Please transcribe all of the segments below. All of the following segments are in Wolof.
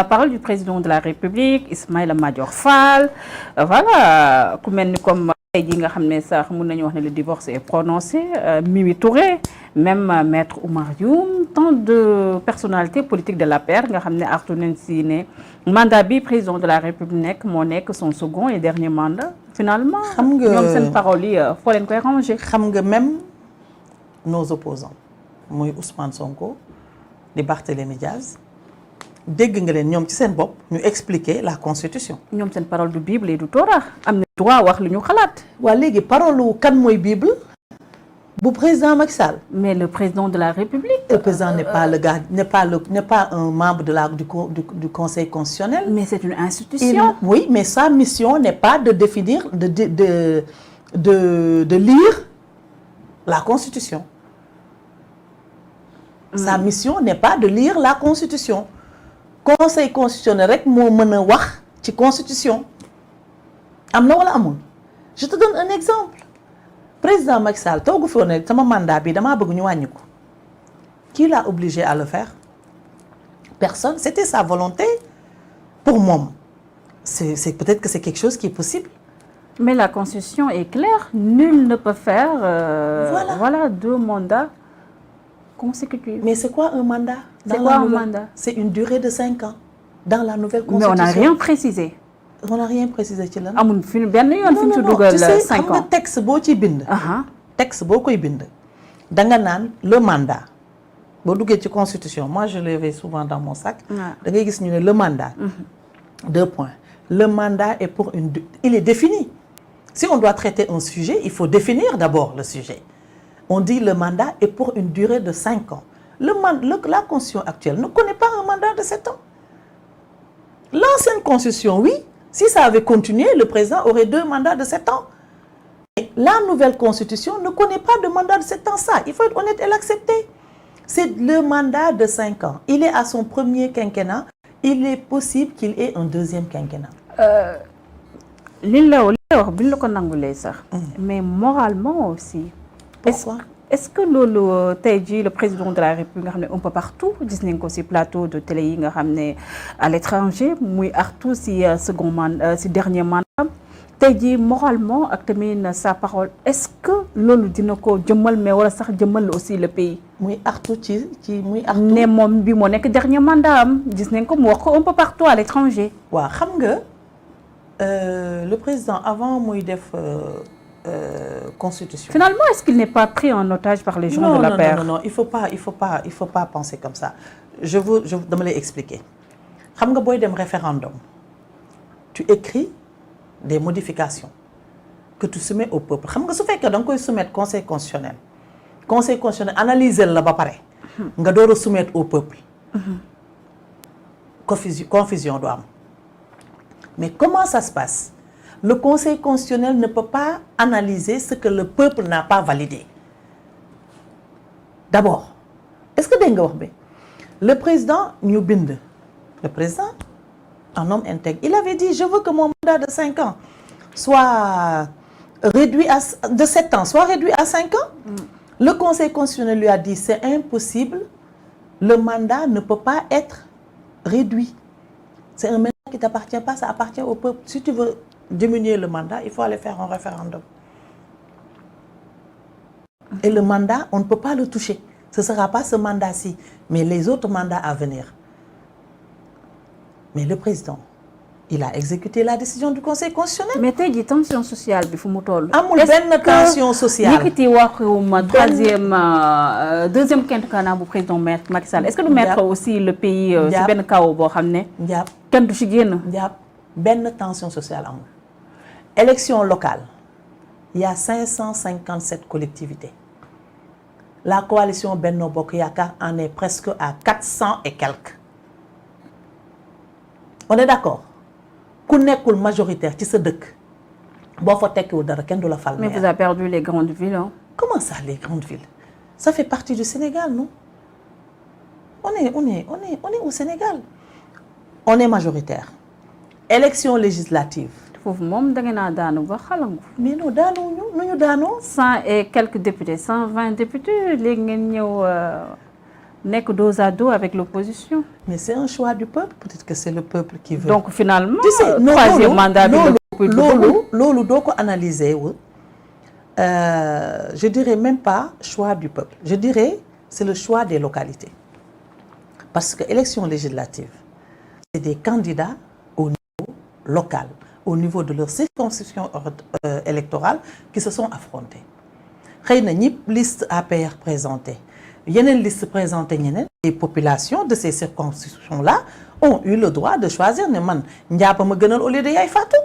porte-parole du président de la République Ismaïla Madior Fall voilà ku mel ni comme tey jii nga xam ne sax mun nañu wax ne le divorce est prononcé Mimi Touré même maître Oumar Youm tant de personnalités politiques de l'APR nga xam ne artu nañ si ne mandat bi président de la République moo nekk son second et dernier mandat finalement. xam nga ñoom seen parole yi foo leen koy ranger. xam nga même nos opposants muy Ousmane Sonko di Barthélémy Diaz dégg nga leen ñoom ci seen bopp ñu expliquer la constitution. ñoom seen parole du Bible et du Torah am na droit wax lu ñu xalaat. waa léegi parole kan mooy Bible bu président Macky Sall. mais le président de la République. Le président n'est pas le gars, n'est pas un membre du Conseil constitutionnel. Mais c'est une institution. Oui, mais sa mission n'est pas de définir, de lire la Constitution. Sa mission n'est pas de lire la Constitution. Conseil constitutionnel rek moo mën a wax ci Constitution. Am na wala amul? Je te donne un exemple. Président Macky Sall toogu fi woon ne sama mandat bi damaa bëgg ñu wàññi ko. Qui l'a obligé à le faire? Personne. C'était sa volonté. Pour moi, c'est peut-être que c'est quelque chose qui est possible. Mais la Constitution est claire. Nul ne peut faire voilà 2 mandats consécutifs. Mais c'est quoi un mandat? C'est quoi un mandat? C'est une durée de 5 ans dans la nouvelle Constitution. Mais on n'a rien précisé. On n'a rien précisé ci lan. amul fi benn yoon fi ñu ci dugal 5 ans. Tu sais, xam nga texte boo ciy bind. Texte boo koy bind. da nga naan le mandat. boo duggee ci Constitution moi je l'avais souvent dans mon sac. da ngay gis ñu ne le mandat. 2 points. Le mandat est pour il est défini. Si on doit traiter un sujet, il faut définir d'abord le sujet. On dit le mandat est pour une durée de 5 ans. La Constitution actuelle ne connaît pas un mandat de 7 ans. L'ancienne Constitution, oui. Si ça avait continué, le président aurait 2 mandats de 7 ans. Mais la nouvelle Constitution ne connaît pas de mandat de 7 ans. Ça, il faut être honnête et l'accepter. C'est le mandat de 5 ans. Il est à son premier quinquennat. Il est possible qu'il ait un deuxième quinquennat. Mais moralement aussi. Pourquoi? Est-ce que loolu tey jii le président de la République nga xam ne un peu partout gis nañ ko ci plateau de télé yi nga xam ne à l'étranger muy artu ci second mandat ci dernier mandat tey jii moralement ak tamit sa parole est-ce que loolu dina ko jëmmal mais wala sax jëmmal aussi le pays. muy artu ci muy artu. ne moom bi moo nekk dernier mandat am gis nañ ko mu wax ko un peu partout à l'étranger. waaw xam nga le président avant muy def. Constitution. Finalement, est-ce qu'il n'est pas pris en otage par les gens de la paix? Non, il faut pas penser comme ça. Je dama lay expliquer. Xam nga booy dem référendum, tu écris des modifications que tu soumets au peuple. Xam nga su fekkee da nga koy soumettre Conseil constitutionnel. Conseil constitutionnel analyser la ba pare. nga door a soumettre au peuple. Confusion du am. Mais comment ça se passe? Le Conseil constitutionnel ne peut pas analyser ce que le peuple n'a pas validé. D'abord, est-ce que dégg nga wax bi le président ñu bind le président un homme intègre il avait dit je veux que mon mandat de 5 ans soit réduit de 7 ans soit réduit à 5 ans. Le Conseil constitutionnel lui a dit c'est impossible, le mandat ne peut pas être réduit. C'est un mandat qui t'appartient pas, ça appartient au peuple. Si tu veux diminuer le mandat, il faut aller faire un référendum. Et le mandat, on ne peut pas le toucher. Ce ne sera pas ce mandat-ci, mais les autres mandats à venir. Mais le président, il a exécuté la décision du Conseil constitutionnel. Mais tey jii tension sociale bi fu mu toll. amul benn tension sociale. yëkkati waxuma deuxième quinquennat bu président Macky Sall. Est-ce que du mettre aussi le pays ci benn kaw boo xam ne. kenn du ci génn. benn tension sociale amul. Élection locale, il y a 557 collectivités. La coalition Benno Bokk Yaakaar en est presque à 400 et quelques. On est d'accord? Ku nekkul majoritaire ci sa dëkk boo fa tekkiwul dara kenn du la fal. Mais vous avez perdu les grandes villes, hein? Comment ça, les grandes villes? Ça fait partie du Sénégal, non? On est au Sénégal. On est majoritaire. Élection législative. Foofu moom da ngeen a daanu ba xalangu. Mais non daanuñu nu ñu daanoo. 100 et quelques députés 120 députés léegi ngeen ñëw n'est que dos à dos avec l'opposition. Mais c'est un choix du peuple, peut-être que c'est le peuple qui veut. Donc finalement, tu sais, troisième mandat, lolo doko analyser. Je dirais même pas choix du peuple. Je dirais c'est le choix des localités. Parce que élection législative, c'est des candidats au niveau local, au niveau de leur circonscription électorale qui se sont affrontés. Xëy na ñi liste APR présentée yeneen liste présentée ñeneen les populations de ces circonscriptions là ont eu le droit de choisir ne man Ndiapa ma gënal au lieu de Yaay Fatou.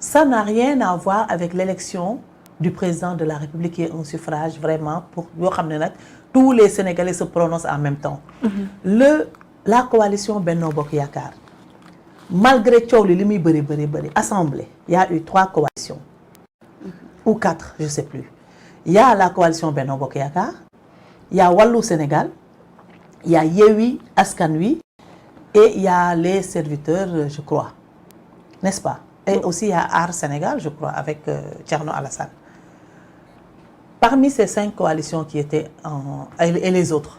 Ça n'a rien à voir avec l'élection du président de la République qui est un suffrage vraiment pour yoo xam ne nag tous les Sénégalais se prononcent en même temps. La coalition Benno Bokk Yaakaar malgré coow li muy bëri assemblée il y a eu 3 coalitions ou 4 je sais plus. Il y a la coalition Benno Bokk Yaakaar, il y a Wallu Sénégal, il y a Yewwi Askan Wi et il y a les serviteurs, je crois, n'est-ce pas? Et aussi il y a Aar Sénégal, je crois, avec Thierno Alassane. Parmi ces 5 coalitions qui étaient et les autres,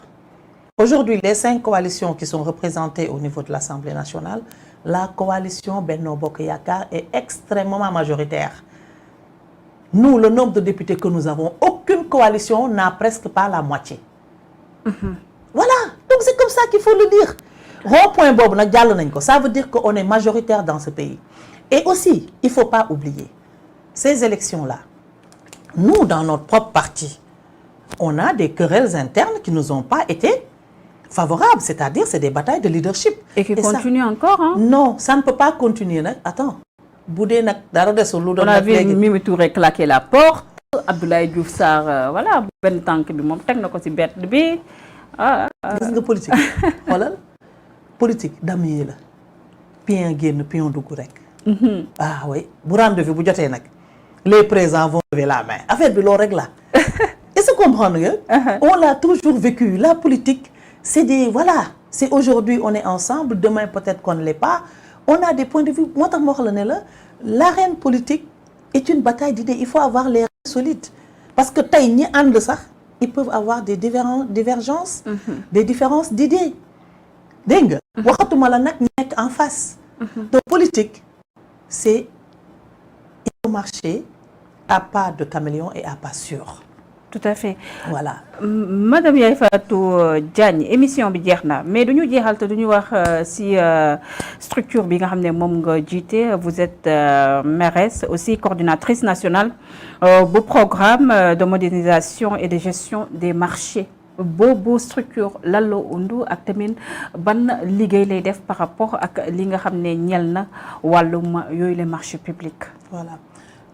aujourd'hui les 5 coalitions qui sont représentées au niveau de l'Assemblée nationale, la coalition Benno Bokk Yaakaar est extrêmement majoritaire. Nous, le nombre de députés que nous avons, aucune coalition n'a presque pas la moitié. Voilà, donc c'est comme ça qu'il faut le dire. Rond-point bob, ça veut dire qu'on est majoritaire dans ce pays. Et aussi, il ne faut pas oublier, ces élections-là, nous, dans notre propre parti, on a des querelles internes qui ne nous ont pas été favorables, c'est-à-dire c'est des batailles de leadership. Et qui continuent encore, hein? Non, ça ne peut pas continuer. Attends. On a vu Mimi Touré claquer la porte, Abdoulaye Diouf Sarr, voilà, ben tank bi mom tek nako ci bête bi. Gis nga politique. Xolal politique damier la. Pion génn pion dugg rek. Ah oui, bu rendez-vous bu joté nak les présents vont lever la main. Affaire bi lo rek la. Est-ce que vous comprenez? On l'a toujours vécu. La politique, c'est des voilà, c'est aujourd'hui on est ensemble, demain peut-être qu'on ne l'est pas. On a des points de vue. Moi, l'arène politique est une bataille d'idées. Il faut avoir les reins solides. Parce que ils peuvent avoir des divergences, des différences d'idées. Dingue. En face. Donc, politique, c'est il faut marcher à pas de caméléon et à pas sûr. Tout à fait. Voilà. Madame Yaye Fatou Diagne, émission bi jeexna mais duñu jeexal te duñu wax si structure bi nga xamné mom nga jité, vous êtes mairesse aussi coordinatrice nationale bu programme de modernisation et de gestion des marchés. Boobu structure lallo undu ak tamit ban liggéey lay def par rapport ak li nga xamné ñel na walum yoy les marchés publics. Voilà.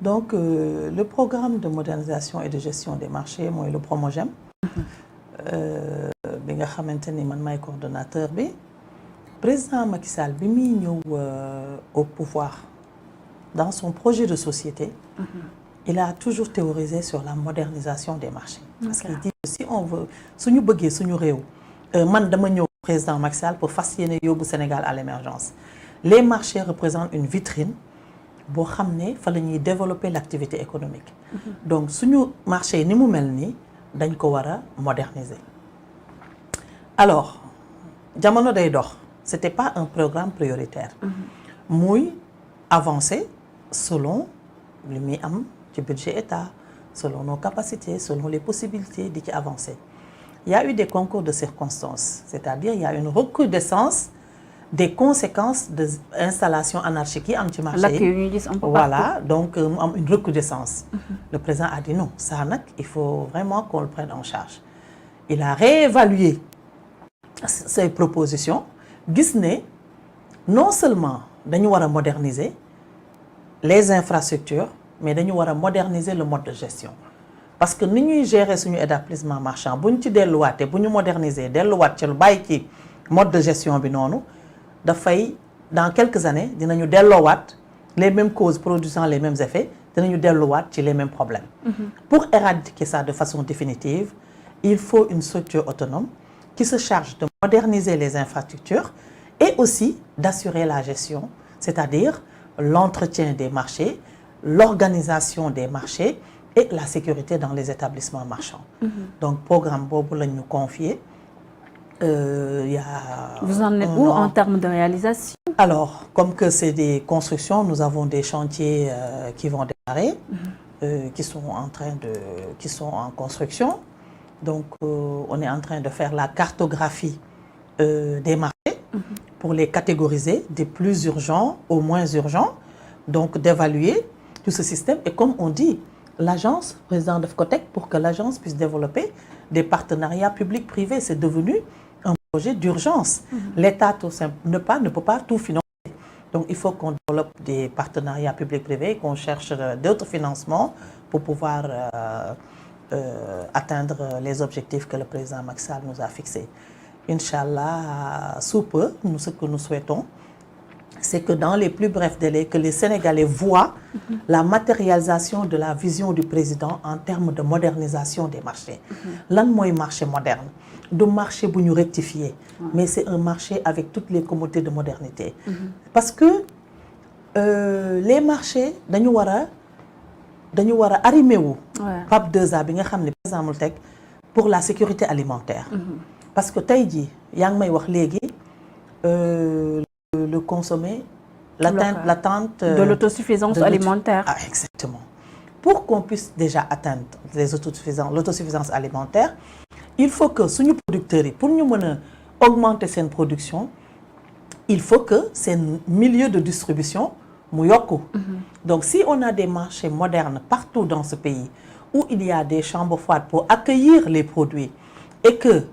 Donc, le programme de modernisation et de gestion des marchés, moi, le Promogem, bi nga xamanteni man may coordonnateur bi président Macky Sall bi mi ñëw au pouvoir dans son projet de société, il a toujours théorisé sur la modernisation des marchés. Parce qu'il dit que si on veut suñu bëggé suñu réew man dama ñëw président Macky Sall pour fas yéene yóbbu Sénégal à l'émergence. Les marchés représentent une vitrine boo xam ne fa la ñuy développer l'activité économique. Donc suñu marché ni mu mel nii dañ ko war a moderniser. Alors jamono day dox c'était pas un programme prioritaire. muy avancer selon li muy am ci budget état, selon nos capacités, selon les possibilités di ci avancer. Il y a eu des concours de circonstances, c'est-à-dire il y a une recrudescence des conséquences de l'installation anarchique qui am ci marché. Voilà, donc une recrudescence. Le président a dit non, ça il faut vraiment qu'on le prenne en charge. Il a réévalué ses propositions. Gis ne non seulement dañu war a moderniser les infrastructures, mais dañu war a moderniser le mode de gestion. Parce que ni ñuy gérer suñu établissement marchand buñ ci delluwaatee bu ñu moderniser delluwaat ci lu bàyyi ci mode de gestion bi noonu dafay dans quelques années dinañu delloowaat les mêmes causes produisant les mêmes effets dinañu delluwaat ci les mêmes problèmes. Pour éradiquer ça de façon définitive, il faut une structure autonome qui se charge de moderniser les infrastructures et aussi d'assurer la gestion, c'est-à-dire l'entretien des marchés, l'organisation des marchés et la sécurité dans les établissements marchands. Donc, programme boobu lañ ñu confié y a... Vous en êtes où en termes de réalisation? Alors, comme que c'est des constructions, nous avons des chantiers qui vont démarrer, qui sont en construction. Donc, on est en train de faire la cartographie des marchés pour les catégoriser, des plus urgents aux moins urgents. Donc, d'évaluer tout ce système. Et comme on dit, l'agence, président de FCOTEC, pour que l'agence puisse développer des partenariats publics-privés, c'est devenu un projet d'urgence. L'État ne peut pas tout financer. Donc, il faut qu'on développe des partenariats publics-privés, qu'on cherche d'autres financements pour pouvoir atteindre les objectifs que le président Macky Sall nous a fixés. Inch'Allah, sous peu, ce que nous souhaitons, c'est que dans les plus brefs délais, que les Sénégalais voient la matérialisation de la vision du président en termes de modernisation des marchés. Lan mooy marché moderne du marché bu ñu rectifié, mais c'est un marché avec toutes les commodité de modernité. Parce que les marchés dañu war a arrimer wu PAP 2A bi nga xam ne par exemple teg pour la sécurité alimentaire. Parce que tey jii yaa ngi may wax léegi le consommer, l'attente de l'autosuffisance alimentaire. Ah, exactement. Pour qu'on puisse déjà atteindre l'autosuffisance alimentaire, il faut que suñu producteurs yi pour ñu mën a augmenter seen production, il faut que seen milieu de distribution mu yokku. Donc si on a des marchés modernes partout dans ce pays où il y a des chambres froides pour accueillir les produits et que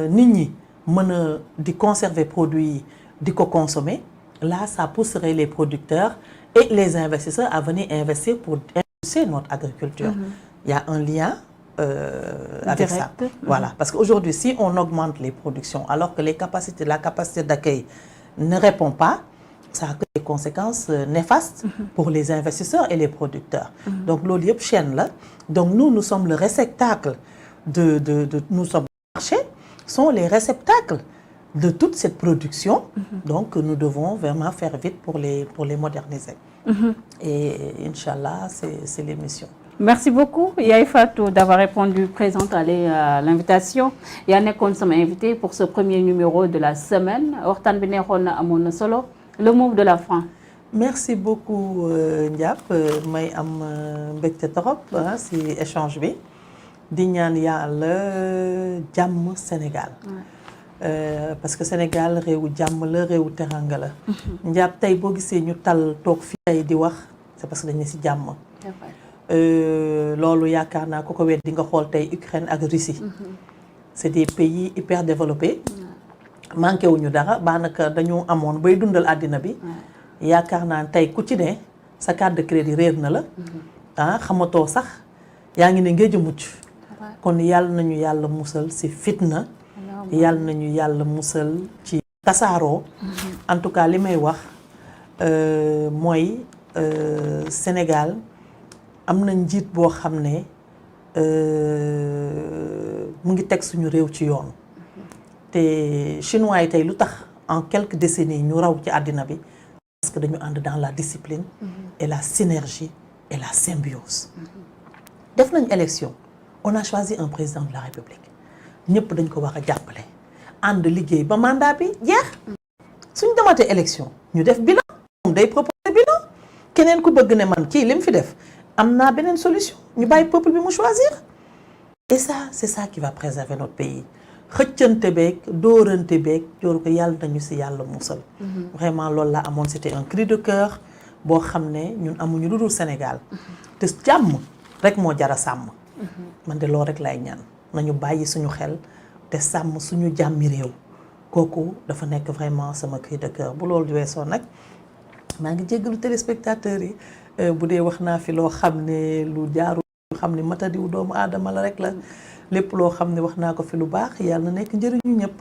nit ñi mën a di conserver produits yi di ko consommer, là ça pousserait les producteurs et les investisseurs à venir investir pour impulser notre agriculture. Il y a un lien avec ça. Voilà, parce qu'aujourd'hui, si on augmente les productions alors que la capacité d'accueil ne répond pas, ça a des conséquences néfastes pour les investisseurs et les producteurs. Donc, loolu yëpp chaîne là. Donc, nous sommes le réceptacle nous sommes les marchés, sont les réceptacles de toute cette production. Donc, nous devons vraiment faire vite pour les moderniser. Et Inch'Allah, c'est les missions. Merci beaucoup, Yaye Fatou, d'avoir répondu présente à l'invitation. yaa nekkoon sama invité pour ce premier numéro de la semaine. waxtaan bi neexoon na amoon na solo. Le mot de la fin. Merci beaucoup Ndiap, may am mbégte trop si échange bi. Di ñaan Yàlla jàmm Sénégal. Parce que Sénégal réewu jàmm la, réewu teranga la. Ndiap tey boo gisee ñu tal toog fii tey di wax, c'est parce que dañu ci jàmm. Loolu yaakaar naa ko weddi nga xool tey Ukraine ak Russie. C'est des pays hyper développés. Manqué wuñu dara baanaka dañu amoon bay dundal àddina bi. Yaakaar naa tey ku ci ne sa carte de crédit réer na la. Xamatoo sax yaa ngi ne ngéej a mucc. Kon yàlla nañu yàlla musal ci fitna. Yàlla nañu yàlla musal ci tasaaroo. En tout cas li may wax mooy Sénégal am na njiit boo xam ne mu ngi teg suñu réew ci yoon. te chinois yi tey lu tax en quelques décennies ñu raw ci àddina bi parce que dañu ànd dans la discipline et la synergie et la symbiose. Def nañ élection, on a choisi un président de la République ñëpp dañ ko war a jàppale ànd liggéey ba mandat bi jeex. suñ dematee élection ñu def bilan, moom day proposer bilan. Keneen ku bëgg ne man kii li mu fi def am naa beneen solution ñu bàyyi peuple bi mu choisir. Et ça, c'est ça qui va préserver notre pays. xëccante beeg dóorante beeg jooru ko yàlla nañu ci yàlla musal. Vraiment loolu la amoon, c'était un cri de cœur boo xam ne ñun amuñu lu dul Sénégal. te jàmm rek moo jara sàmm. man de loolu rek lay ñaan nañu bàyyi suñu xel te sàmm suñu jàmmi réew. kooku dafa nekk vraiment sama cri de cœur bu loolu di weesoo nag maa ngi jéggalu téléspectateurs yi bu dee wax naa fi loo xam ne lu jaaru xam ne matadiw doomu aadama la rek la. lépp loo xam ne wax naa ko fi lu baax yàlla na nekk njëriñu ñëpp.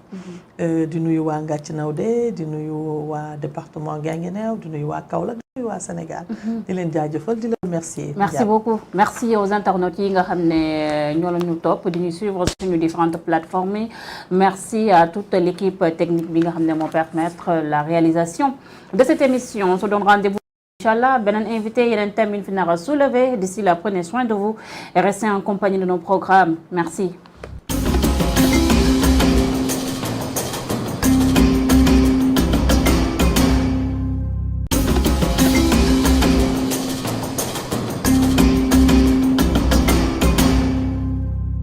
di nuyu waa Ngathie Nawde di nuyu waa département Guinguinéo di nuyu waa Kaolack di nuyu waa Sénégal. di leen jaajëfal di la remercier. Merci beaucoup. Merci aux internautes yi nga xam ne ñoo la ñu topp di ñu suivre suñu différentes plateformes. Merci à toute l'équipe technique bi nga xam ne moo permettre la réalisation de cette émission. On se donne rendez-vous Inch'Allah, beneen invité, yeneen thème fi nar a soulever. D'ici là, prenez soin de vous et restez en compagnie de nos programmes. Merci.